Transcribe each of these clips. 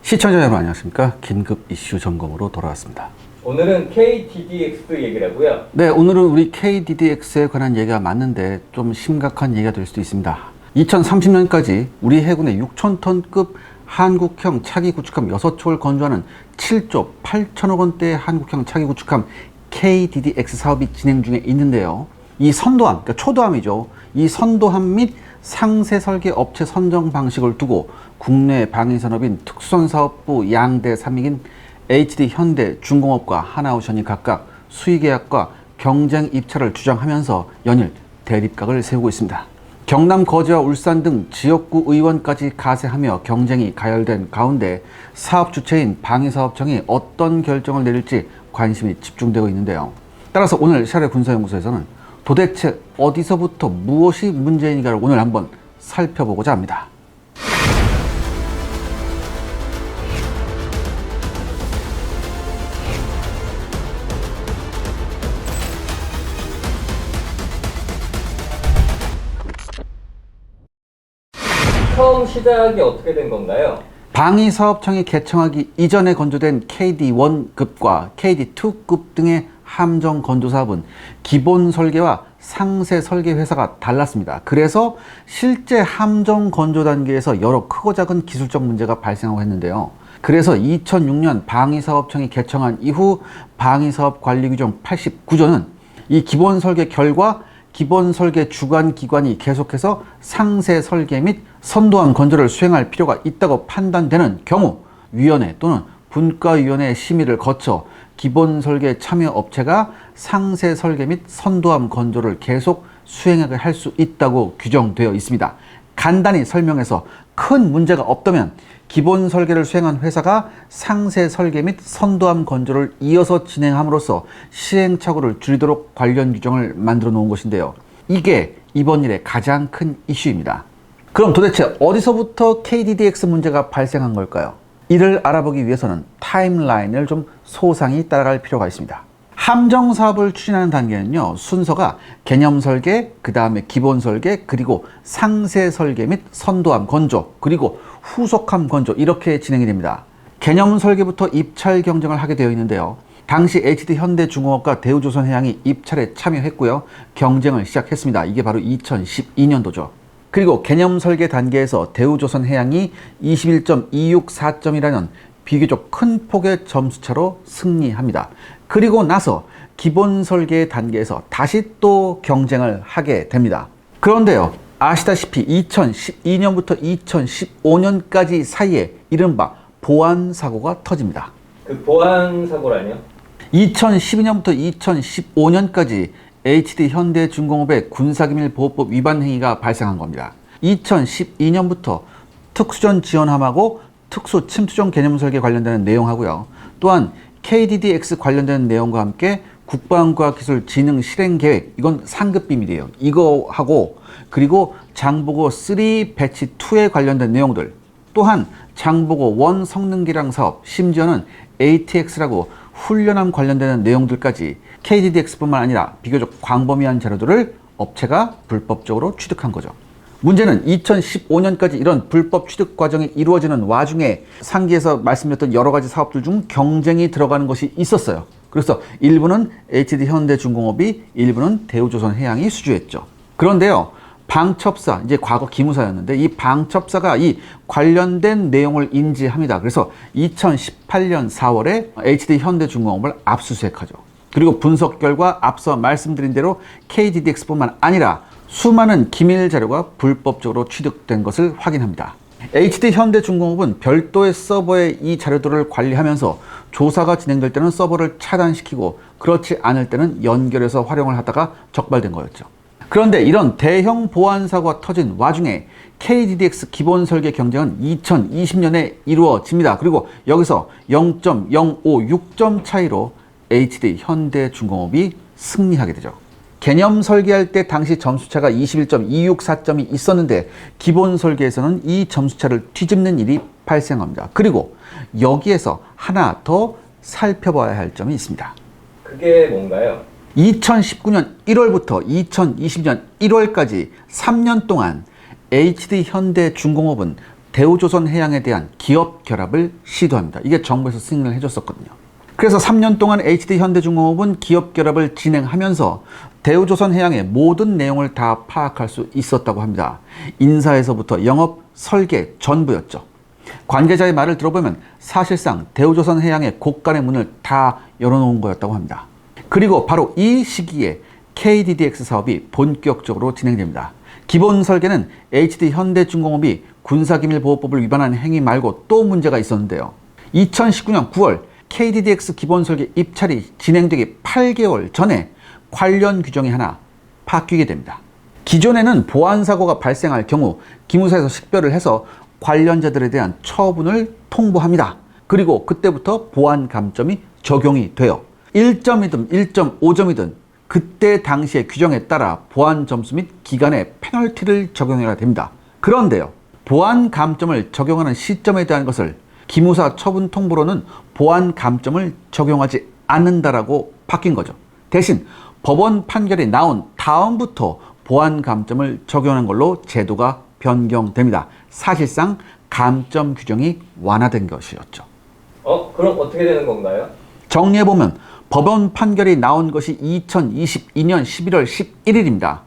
시청자 여러분 안녕하십니까? 긴급 이슈 점검으로 돌아왔습니다. 오늘은 KDDX 얘기를 하고요. 네, 오늘은 우리 KDDX에 관한 얘기가 맞는데 좀 심각한 얘기가 될 수도 있습니다. 2030년까지 우리 해군의 6,000톤급 한국형 차기 구축함 6척을 건조하는 7조 8천억 원대의 한국형 차기 구축함 KDDX 사업이 진행 중에 있는데요. 이 선도함, 그러니까 초도함이죠. 이 선도함 및 상세 설계 업체 선정 방식을 두고 국내 방위산업인 특수선사업부 양대 산맥인 HD 현대 중공업과 하나오션이 각각 수의계약과 경쟁 입찰을 주장하면서 연일 대립각을 세우고 있습니다. 경남 거제와 울산 등 지역구 의원까지 가세하며 경쟁이 가열된 가운데 사업 주체인 방위사업청이 어떤 결정을 내릴지 관심이 집중되고 있는데요. 따라서 오늘 샤레 군사연구소에서는 도대체 어디서부터 무엇이 문제인가를 오늘 한번 살펴보고자 합니다. 처음 시작이 어떻게 된 건가요? 방위사업청이 개청하기 이전에 건조된 KD1급과 KD2급 등의 함정 건조 사업은 기본 설계와 상세 설계 회사가 달랐습니다. 그래서 실제 함정 건조 단계에서 여러 크고 작은 기술적 문제가 발생하고 했는데요. 그래서 2006년 방위사업청이 개청한 이후 방위사업관리규정 89조는 이 기본 설계 결과 기본 설계 주관 기관이 계속해서 상세 설계 및 선도함 건조를 수행할 필요가 있다고 판단되는 경우 위원회 또는 분과위원회의 심의를 거쳐 기본 설계 참여 업체가 상세 설계 및 선도함 건조를 계속 수행하게 할 수 있다고 규정되어 있습니다. 간단히 설명해서 큰 문제가 없다면 기본 설계를 수행한 회사가 상세 설계 및 선도함 건조를 이어서 진행함으로써 시행착오를 줄이도록 관련 규정을 만들어 놓은 것인데요. 이게 이번 일의 가장 큰 이슈입니다. 그럼 도대체 어디서부터 KDDX 문제가 발생한 걸까요? 이를 알아보기 위해서는 타임라인을 좀 소상히 따라갈 필요가 있습니다. 함정 사업을 추진하는 단계는요, 순서가 개념 설계, 그 다음에 기본 설계, 그리고 상세 설계 및 선도함 건조, 그리고 후속함 건조 이렇게 진행이 됩니다. 개념 설계부터 입찰 경쟁을 하게 되어 있는데요. 당시 HD 현대중공업과 대우조선해양이 입찰에 참여했고요. 경쟁을 시작했습니다. 이게 바로 2012년도죠. 그리고 개념 설계 단계에서 대우조선해양이 21.264점이라는 비교적 큰 폭의 점수차로 승리합니다. 그리고 나서 기본 설계 단계에서 다시 또 경쟁을 하게 됩니다. 그런데요, 아시다시피 2012년부터 2015년까지 사이에 이른바 보안사고가 터집니다. 그 보안사고라뇨? 2012년부터 2015년까지 HD 현대중공업의 군사기밀보호법 위반 행위가 발생한 겁니다. 2012년부터 특수전 지원함하고 특수침투종 개념 설계 관련되는 내용하고요. 또한 KDDX 관련되는 내용과 함께 국방과학기술 진흥 실행계획, 이건 상급 비밀이에요. 이거 하고, 그리고 장보고 3 배치 2에 관련된 내용들, 또한 장보고 1 성능기량 사업, 심지어는 ATX라고 훈련함 관련되는 내용들까지 KDDX뿐만 아니라 비교적 광범위한 자료들을 업체가 불법적으로 취득한 거죠. 문제는 2015년까지 이런 불법 취득 과정이 이루어지는 와중에 상기에서 말씀드렸던 여러 가지 사업들 중 경쟁이 들어가는 것이 있었어요. 그래서 일부는 HD 현대중공업이, 일부는 대우조선해양이 수주했죠. 그런데요, 방첩사, 이제 과거 기무사였는데 이 방첩사가 이 관련된 내용을 인지합니다. 그래서 2018년 4월에 HD 현대중공업을 압수수색하죠. 그리고 분석 결과 앞서 말씀드린 대로 KDDX뿐만 아니라 수많은 기밀 자료가 불법적으로 취득된 것을 확인합니다. HD 현대중공업은 별도의 서버에 이 자료들을 관리하면서 조사가 진행될 때는 서버를 차단시키고 그렇지 않을 때는 연결해서 활용을 하다가 적발된 거였죠. 그런데 이런 대형 보안 사고가 터진 와중에 KDDX 기본 설계 경쟁은 2020년에 이루어집니다. 그리고 여기서 0.056점 차이로 HD 현대중공업이 승리하게 되죠. 개념 설계할 때 당시 점수차가 21.264점이 있었는데 기본 설계에서는 이 점수차를 뒤집는 일이 발생합니다. 그리고 여기에서 하나 더 살펴봐야 할 점이 있습니다. 그게 뭔가요? 2019년 1월부터 2020년 1월까지 3년 동안 HD 현대중공업은 대우조선해양에 대한 기업 결합을 시도합니다. 이게 정부에서 승인을 해줬었거든요. 그래서 3년 동안 HD현대중공업은 기업 결합을 진행하면서 대우조선해양의 모든 내용을 다 파악할 수 있었다고 합니다. 인사에서부터 영업, 설계 전부였죠. 관계자의 말을 들어보면 사실상 대우조선해양의 곳간의 문을 다 열어놓은 거였다고 합니다. 그리고 바로 이 시기에 KDDX 사업이 본격적으로 진행됩니다. 기본 설계는 HD현대중공업이 군사기밀보호법을 위반한 행위 말고 또 문제가 있었는데요. 2019년 9월 KDDX 기본 설계 입찰이 진행되기 8개월 전에 관련 규정이 하나 바뀌게 됩니다. 기존에는 보안사고가 발생할 경우 기무사에서 식별을 해서 관련자들에 대한 처분을 통보합니다. 그리고 그때부터 보안 감점이 적용이 돼요. 1점이든 1.5점이든 그때 당시의 규정에 따라 보안 점수 및 기간에 페널티를 적용해야 됩니다. 그런데요, 보안 감점을 적용하는 시점에 대한 것을 기무사 처분 통보로는 보안 감점을 적용하지 않는다라고 바뀐 거죠. 대신 법원 판결이 나온 다음부터 보안 감점을 적용하는 걸로 제도가 변경됩니다. 사실상 감점 규정이 완화된 것이었죠. 그럼 어떻게 되는 건가요? 정리해보면 법원 판결이 나온 것이 2022년 11월 11일입니다.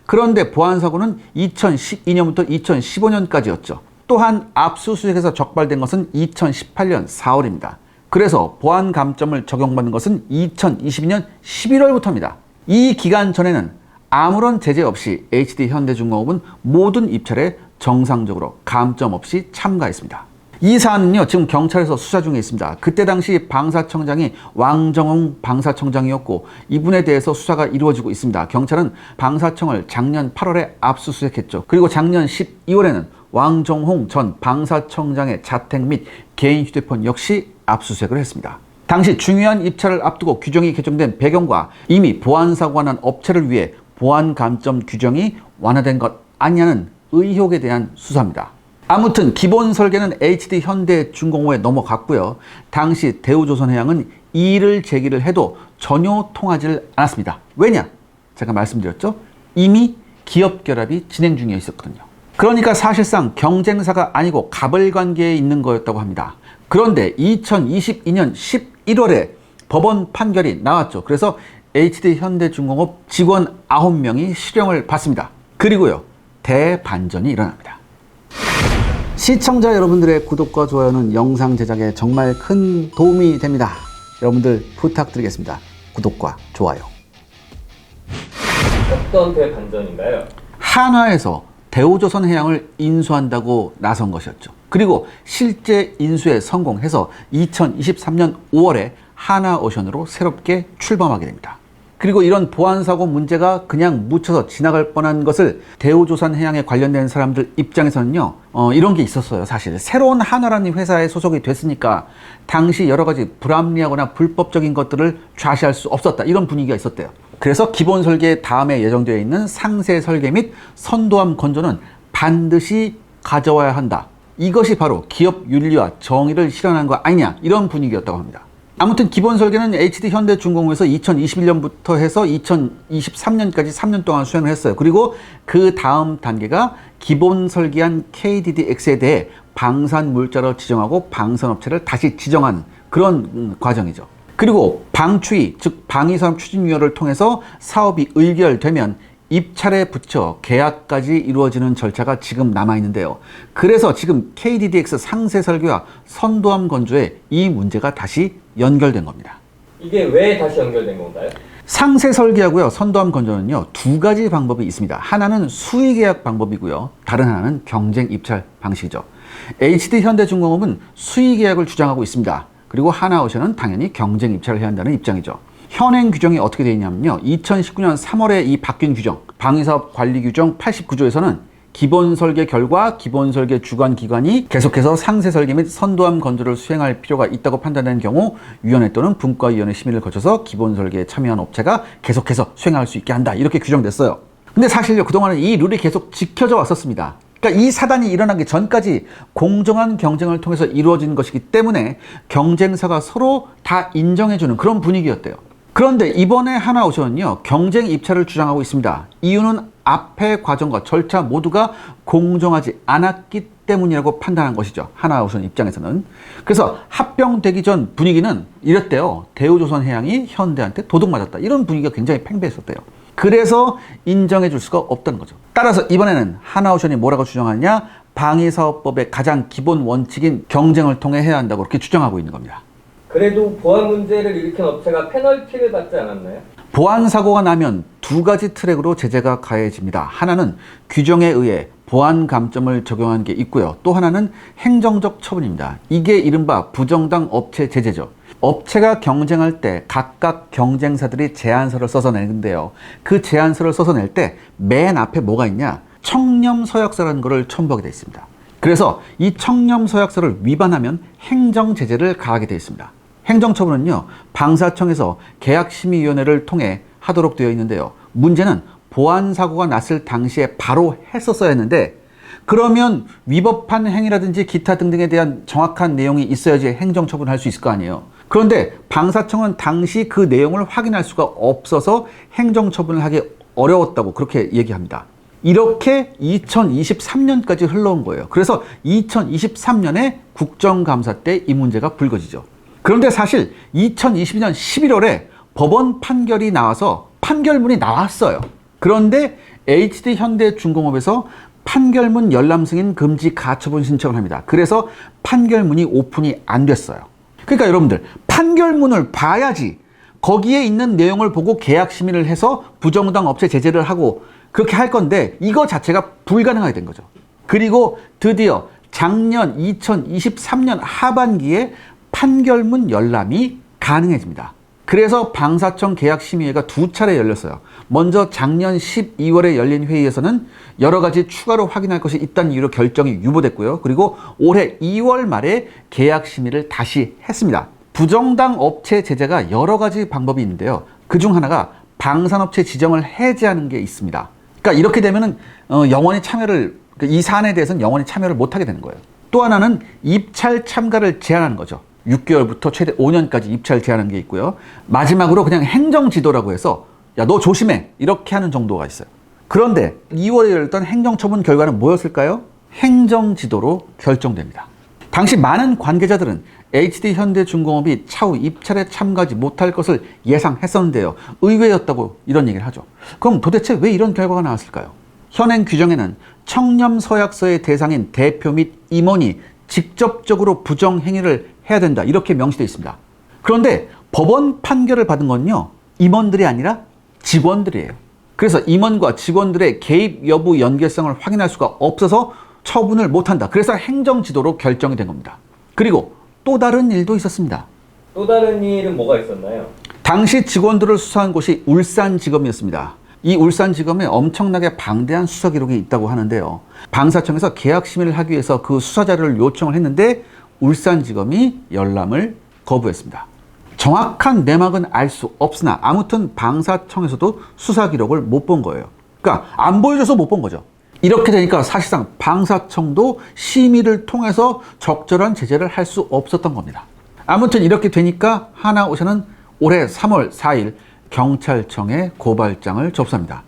그런데 보안사고는 2012년부터 2015년까지였죠. 또한 압수수색에서 적발된 것은 2018년 4월입니다. 그래서 보안 감점을 적용받는 것은 2022년 11월부터입니다. 이 기간 전에는 아무런 제재 없이 HD현대중공업은 모든 입찰에 정상적으로 감점 없이 참가했습니다. 이 사안은요, 지금 경찰에서 수사 중에 있습니다. 그때 당시 방사청장이 왕정홍 방사청장이었고 이분에 대해서 수사가 이루어지고 있습니다. 경찰은 방사청을 작년 8월에 압수수색했죠. 그리고 작년 12월에는 왕정홍 전 방사청장의 자택 및 개인 휴대폰 역시 압수수색을 했습니다. 당시 중요한 입찰을 앞두고 규정이 개정된 배경과 이미 보안사고가 난 업체를 위해 보안 감점 규정이 완화된 것 아니냐는 의혹에 대한 수사입니다. 아무튼 기본 설계는 HD현대중공업에 넘어갔고요. 당시 대우조선해양은 이의를 제기를 해도 전혀 통하지를 않았습니다. 왜냐? 제가 말씀드렸죠. 이미 기업 결합이 진행 중에 있었거든요. 그러니까 사실상 경쟁사가 아니고 갑을관계에 있는 거였다고 합니다. 그런데 2022년 11월에 법원 판결이 나왔죠. 그래서 HD현대중공업 직원 9명이 실형을 받습니다. 그리고요, 대반전이 일어납니다. 시청자 여러분들의 구독과 좋아요는 영상 제작에 정말 큰 도움이 됩니다. 여러분들 부탁드리겠습니다. 구독과 좋아요. 어떤 대반전인가요? 한화에서 대우조선해양을 인수한다고 나선 것이었죠. 그리고 실제 인수에 성공해서 2023년 5월에 하나오션으로 새롭게 출범하게 됩니다. 그리고 이런 보안사고 문제가 그냥 묻혀서 지나갈 뻔한 것을 대우조선해양에 관련된 사람들 입장에서는요, 이런 게 있었어요. 사실 새로운 한화라는 회사에 소속이 됐으니까 당시 여러 가지 불합리하거나 불법적인 것들을 좌시할 수 없었다, 이런 분위기가 있었대요. 그래서 기본 설계 다음에 예정되어 있는 상세 설계 및 선도함 건조는 반드시 가져와야 한다. 이것이 바로 기업 윤리와 정의를 실현한 거 아니냐, 이런 분위기였다고 합니다. 아무튼 기본 설계는 HD현대중공업에서 2021년부터 해서 2023년까지 3년 동안 수행을 했어요. 그리고 그 다음 단계가 기본 설계한 KDDX에 대해 방산물자로 지정하고 방산업체를 다시 지정한 그런 과정이죠. 그리고 방추위, 즉 방위산업추진위원회를 통해서 사업이 의결되면 입찰에 붙여 계약까지 이루어지는 절차가 지금 남아있는데요. 그래서 지금 KDDX 상세 설계와 선도함 건조에 이 문제가 다시 연결된 겁니다. 이게 왜 다시 연결된 건가요? 상세 설계하고요, 선도함 건조는요, 두 가지 방법이 있습니다. 하나는 수의 계약 방법이고요, 다른 하나는 경쟁 입찰 방식이죠. HD현대중공업은 수의 계약을 주장하고 있습니다. 그리고 하나오션은 당연히 경쟁 입찰을 해야 한다는 입장이죠. 현행 규정이 어떻게 되어 있냐면요, 2019년 3월에 이 바뀐 규정, 방위사업 관리 규정 89조에서는 기본 설계 결과 기본 설계 주관 기관이 계속해서 상세 설계 및 선도함 건조를 수행할 필요가 있다고 판단된 경우 위원회 또는 분과위원회 심의를 거쳐서 기본 설계에 참여한 업체가 계속해서 수행할 수 있게 한다, 이렇게 규정됐어요. 근데 사실요, 그동안은 이 룰이 계속 지켜져 왔었습니다. 그러니까 이 사단이 일어나기 전까지 공정한 경쟁을 통해서 이루어진 것이기 때문에 경쟁사가 서로 다 인정해주는 그런 분위기였대요. 그런데 이번에 하나오션은요, 경쟁 입찰을 주장하고 있습니다. 이유는 앞의 과정과 절차 모두가 공정하지 않았기 때문이라고 판단한 것이죠. 하나오션 입장에서는. 그래서 합병되기 전 분위기는 이랬대요. 대우조선해양이 현대한테 도둑 맞았다. 이런 분위기가 굉장히 팽배했었대요. 그래서 인정해 줄 수가 없다는 거죠. 따라서 이번에는 하나오션이 뭐라고 주장하냐? 방위사업법의 가장 기본 원칙인 경쟁을 통해 해야 한다고 그렇게 주장하고 있는 겁니다. 그래도 보안 문제를 일으킨 업체가 페널티를 받지 않았나요? 보안 사고가 나면 두 가지 트랙으로 제재가 가해집니다. 하나는 규정에 의해 보안 감점을 적용하는 게 있고요. 또 하나는 행정적 처분입니다. 이게 이른바 부정당 업체 제재죠. 업체가 경쟁할 때 각각 경쟁사들이 제안서를 써서 내는데요. 그 제안서를 써서 낼 때 맨 앞에 뭐가 있냐? 청렴서약서라는 것을 첨부하게 되어 있습니다. 그래서 이 청렴서약서를 위반하면 행정제재를 가하게 되어 있습니다. 행정처분은요, 방사청에서 계약심의위원회를 통해 하도록 되어 있는데요. 문제는 보안사고가 났을 당시에 바로 했었어야 했는데, 그러면 위법한 행위라든지 기타 등등에 대한 정확한 내용이 있어야지 행정처분을 할 수 있을 거 아니에요. 그런데 방사청은 당시 그 내용을 확인할 수가 없어서 행정처분을 하기 어려웠다고 그렇게 얘기합니다. 이렇게 2023년까지 흘러온 거예요. 그래서 2023년에 국정감사 때 이 문제가 불거지죠. 그런데 사실 2022년 11월에 법원 판결이 나와서 판결문이 나왔어요. 그런데 HD 현대중공업에서 판결문 열람 승인 금지 가처분 신청을 합니다. 그래서 판결문이 오픈이 안 됐어요. 그러니까 여러분들, 판결문을 봐야지 거기에 있는 내용을 보고 계약 심의를 해서 부정당 업체 제재를 하고 그렇게 할 건데 이거 자체가 불가능하게 된 거죠. 그리고 드디어 작년 2023년 하반기에 판결문 열람이 가능해집니다. 그래서 방사청 계약심의회가 두 차례 열렸어요. 먼저 작년 12월에 열린 회의에서는 여러 가지 추가로 확인할 것이 있다는 이유로 결정이 유보됐고요. 그리고 올해 2월 말에 계약심의를 다시 했습니다. 부정당 업체 제재가 여러 가지 방법이 있는데요. 그중 하나가 방산업체 지정을 해제하는 게 있습니다. 그러니까 이렇게 되면은 영원히 참여를, 이 사안에 대해서는 영원히 참여를 못하게 되는 거예요. 또 하나는 입찰 참가를 제한하는 거죠. 6개월부터 최대 5년까지 입찰 제한하는 게 있고요. 마지막으로 그냥 행정지도라고 해서 야, 너 조심해, 이렇게 하는 정도가 있어요. 그런데 2월에 열렸던 행정처분 결과는 뭐였을까요? 행정지도로 결정됩니다. 당시 많은 관계자들은 HD 현대중공업이 차후 입찰에 참가하지 못할 것을 예상했었는데요. 의외였다고 이런 얘기를 하죠. 그럼 도대체 왜 이런 결과가 나왔을까요? 현행 규정에는 청렴서약서의 대상인 대표 및 임원이 직접적으로 부정행위를 해야 된다, 이렇게 명시되어 있습니다. 그런데 법원 판결을 받은 건요, 임원들이 아니라 직원들이에요. 그래서 임원과 직원들의 개입 여부 연계성을 확인할 수가 없어서 처분을 못한다. 그래서 행정지도로 결정이 된 겁니다. 그리고 또 다른 일도 있었습니다. 또 다른 일은 뭐가 있었나요? 당시 직원들을 수사한 곳이 울산지검이었습니다. 이 울산지검에 엄청나게 방대한 수사 기록이 있다고 하는데요. 방사청에서 계약 심의를 하기 위해서 그 수사 자료를 요청을 했는데 울산지검이 열람을 거부했습니다. 정확한 내막은 알 수 없으나 아무튼 방사청에서도 수사 기록을 못 본 거예요. 그러니까 안 보여줘서 못 본 거죠. 이렇게 되니까 사실상 방사청도 심의를 통해서 적절한 제재를 할 수 없었던 겁니다. 아무튼 이렇게 되니까 하나오션은 올해 3월 4일 경찰청에 고발장을 접수합니다.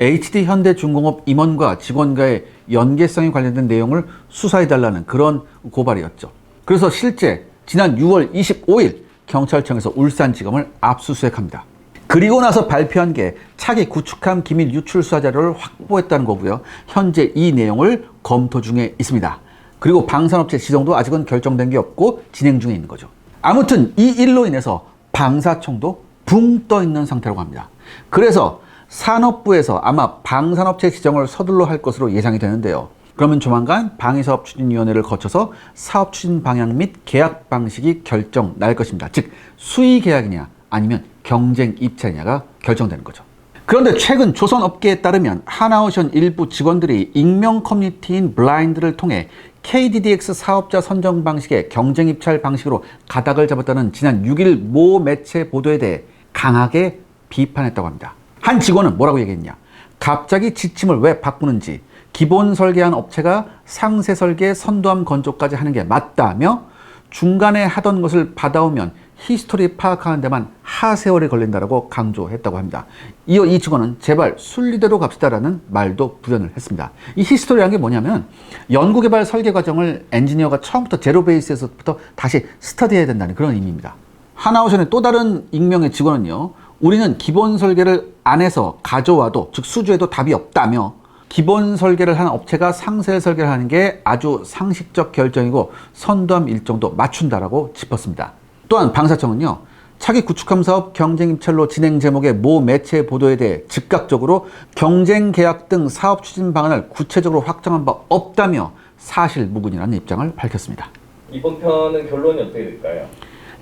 HD 현대중공업 임원과 직원과의 연계성에 관련된 내용을 수사해달라는 그런 고발이었죠. 그래서 실제 지난 6월 25일 경찰청에서 울산지검을 압수수색합니다. 그리고 나서 발표한 게 차기 구축함 기밀 유출 수사 자료를 확보했다는 거고요. 현재 이 내용을 검토 중에 있습니다. 그리고 방산업체 지정도 아직은 결정된 게 없고 진행 중에 있는 거죠. 아무튼 이 일로 인해서 방사청도 붕 떠 있는 상태라고 합니다. 그래서 산업부에서 아마 방산업체 지정을 서둘러 할 것으로 예상이 되는데요. 그러면 조만간 방위사업추진위원회를 거쳐서 사업 추진 방향 및 계약 방식이 결정 날 것입니다. 즉 수의 계약이냐 아니면 경쟁 입찰이냐가 결정되는 거죠. 그런데 최근 조선업계에 따르면 하나오션 일부 직원들이 익명 커뮤니티인 블라인드를 통해 KDDX 사업자 선정 방식의 경쟁 입찰 방식으로 가닥을 잡았다는 지난 6일 모 매체 보도에 대해 강하게 비판했다고 합니다. 한 직원은 뭐라고 얘기했냐? 갑자기 지침을 왜 바꾸는지, 기본 설계한 업체가 상세 설계, 선도함 건조까지 하는 게 맞다며 중간에 하던 것을 받아오면 히스토리 파악하는 데만 하세월이 걸린다라고 강조했다고 합니다. 이어 이 직원은 제발 순리대로 갑시다라는 말도 부연을 했습니다. 이 히스토리라는 게 뭐냐면 연구개발 설계 과정을 엔지니어가 처음부터 제로 베이스에서부터 다시 스터디해야 된다는 그런 의미입니다. 하나오션의 또 다른 익명의 직원은요, 우리는 기본 설계를 안 해서 가져와도, 즉 수주해도 답이 없다며 기본 설계를 하는 업체가 상세 설계를 하는 게 아주 상식적 결정이고 선도함 일정도 맞춘다라고 짚었습니다. 또한 방사청은요, 차기 구축함 사업 경쟁 입찰로 진행 제목의 모 매체 보도에 대해 즉각적으로 경쟁 계약 등 사업 추진 방안을 구체적으로 확정한 바 없다며 사실무근이라는 입장을 밝혔습니다. 이번 편은 결론이 어떻게 될까요?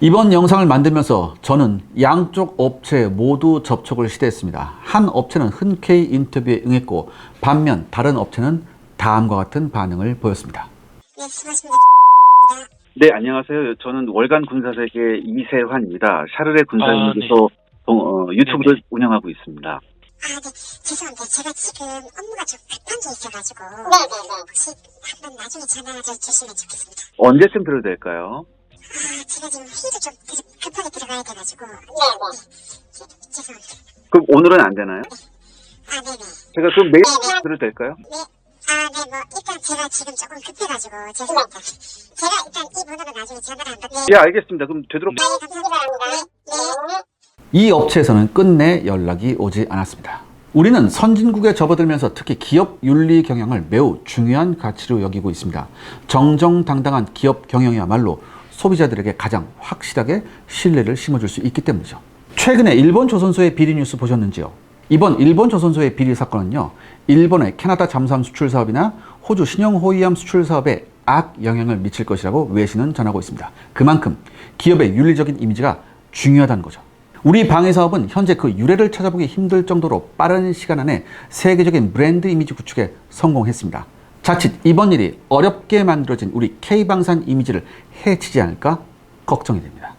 이번 영상을 만들면서 저는 양쪽 업체 모두 접촉을 시도했습니다. 한 업체는 흔쾌히 인터뷰에 응했고 반면 다른 업체는 다음과 같은 반응을 보였습니다. 네, 수고하십니다. 네, 안녕하세요. 저는 월간 군사세계 이세환입니다. 샤르레 군사연구소 유튜브를 운영하고 있습니다. 아, 네, 죄송합니다. 제가 지금 업무가 좀 급한 게 있어가지고. 네네네. 혹시 한번 나중에 전화 주시면 좋겠습니다. 언제쯤 들어도 될까요? 아, 제가 지금 회의도 좀 급하게 들어가야 돼가지고. 네네. 죄송합니다. 그럼 오늘은 안 되나요? 아, 네네. 제가 그럼 매일 들어도 될까요? 네. 아, 네, 뭐, 일단 제가 지금 조금 급해가지고, 죄송합니다. 제가 일단 이 번호로 나중에 전화를 한번. 네. 예, 알겠습니다. 그럼 되도록 네, 감사합니다. 네. 이 업체에서는 끝내 연락이 오지 않았습니다. 우리는 선진국에 접어들면서 특히 기업 윤리 경영을 매우 중요한 가치로 여기고 있습니다. 정정당당한 기업 경영이야말로 소비자들에게 가장 확실하게 신뢰를 심어줄 수 있기 때문이죠. 최근에 일본 조선소의 비리 뉴스 보셨는지요? 이번 일본 조선소의 비리 사건은요, 일본의 캐나다 잠수함 수출 사업이나 호주 신형 호위함 수출 사업에 악 영향을 미칠 것이라고 외신은 전하고 있습니다. 그만큼 기업의 윤리적인 이미지가 중요하다는 거죠. 우리 방위 사업은 현재 그 유래를 찾아보기 힘들 정도로 빠른 시간 안에 세계적인 브랜드 이미지 구축에 성공했습니다. 자칫 이번 일이 어렵게 만들어진 우리 K방산 이미지를 해치지 않을까 걱정이 됩니다.